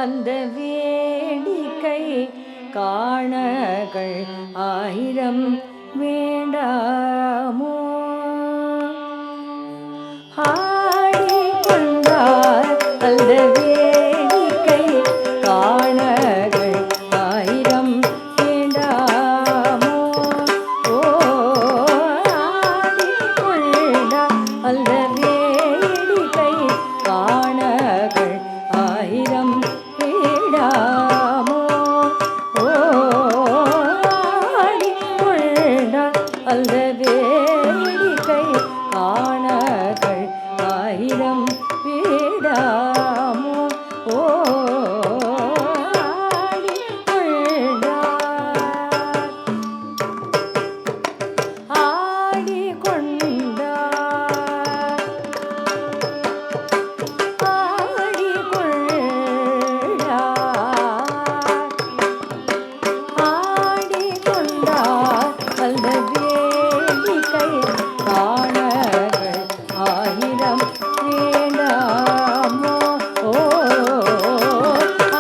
அந்த வேடிக்கை காணகள் ஆயிரம் வேண்டாமோ ஆடி கொண்டார் அந்த வேடிக்கை காணகள் ஆயிரம் வேண்டாமோ ஓ ஆடி கொண்டார் அந்த வேடிக்கை காணகள் ஆயிரம் வேண்டாமோ ஓ ஆடி கொண்டார் அந்த வேடிக்கை காணகள் ஆயிரம் வேண்டாமோ ஓ ஆடி கொண்டார் ஆடி கொண்டார் ஆடி கொண்டார் ஆடி கொண்டார் அந்த வேடிக்கை காணகள் ஆயிரம் வேண்டாமோ ஓ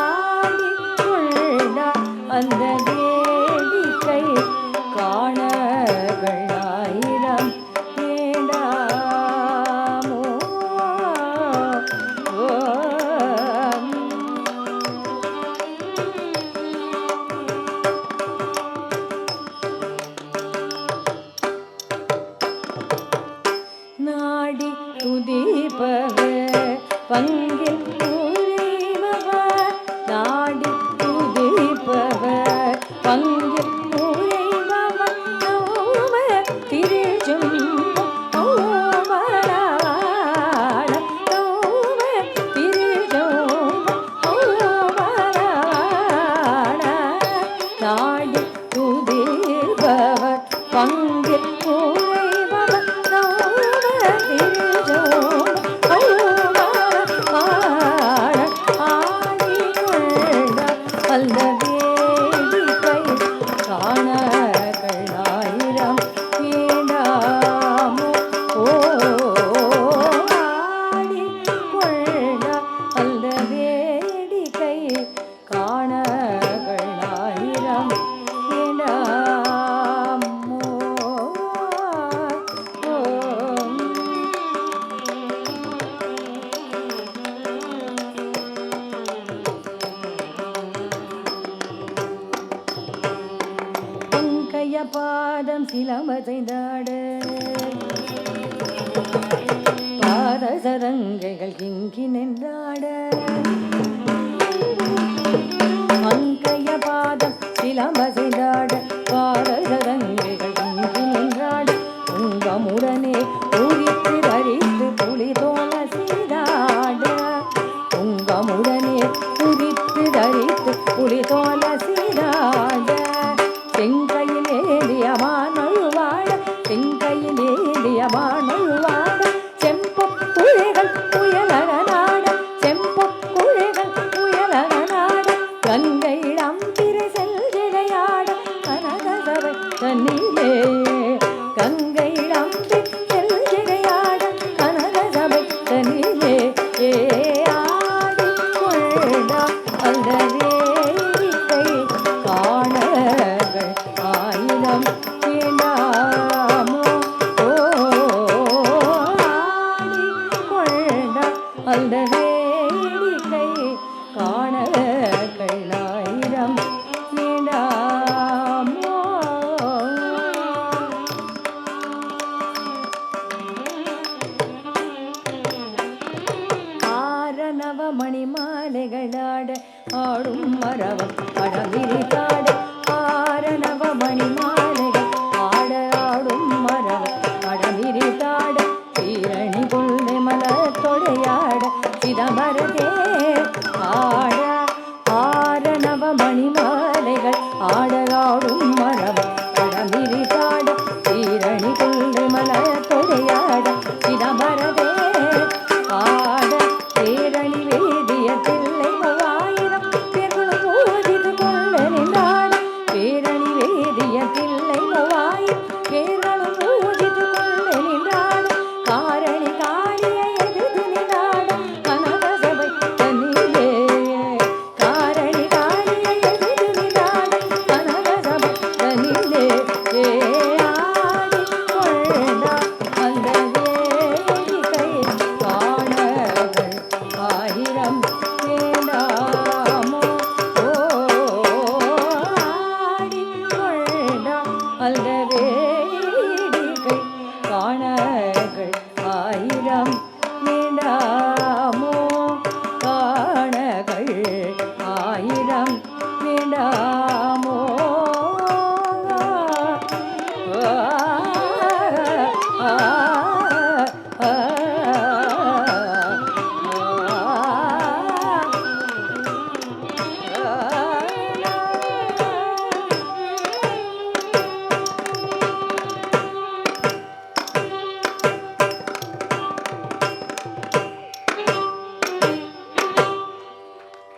ஆடி கொண்டார் அந்த வேடிக்கை காணகள் ஆயிரம் வேண்டாமோ ஓ நாடி துதிப்பவர் பங்கில் உறைபவர் நாடி துதிப்பவர் பங்கில் உறைபவர் நோம திருச்சும் ஓவராட நோம திருச்சும் ஓவராட நாடி துதிப்பவர் பங்கில் உறைபவர் நோம திருச்சும் ஓவராட ஆடி கொண்டார் அந்த வேடிக்கை காணகள் ஆயிரம் வேண்டாமோ ஓ ஆடி கொண்டார் அந்த வேடிக்கை காணகள் ஆயிரம் வேண்டாமோ ஓ பங்கைய பாதம் சிலமசைந்தாட பாத சதங்கைகள் கிங்கி நின்றாட பங்கைய பாதம் சிலமசைந்தாட பாத சதங்கைகள் கிங்கி நின்றாட உங்கமுடனே உரித்து தரித்து புலி தோல சீராட உங்கமுடனே உரித்து தரித்து புலி தோல சீராட செங்க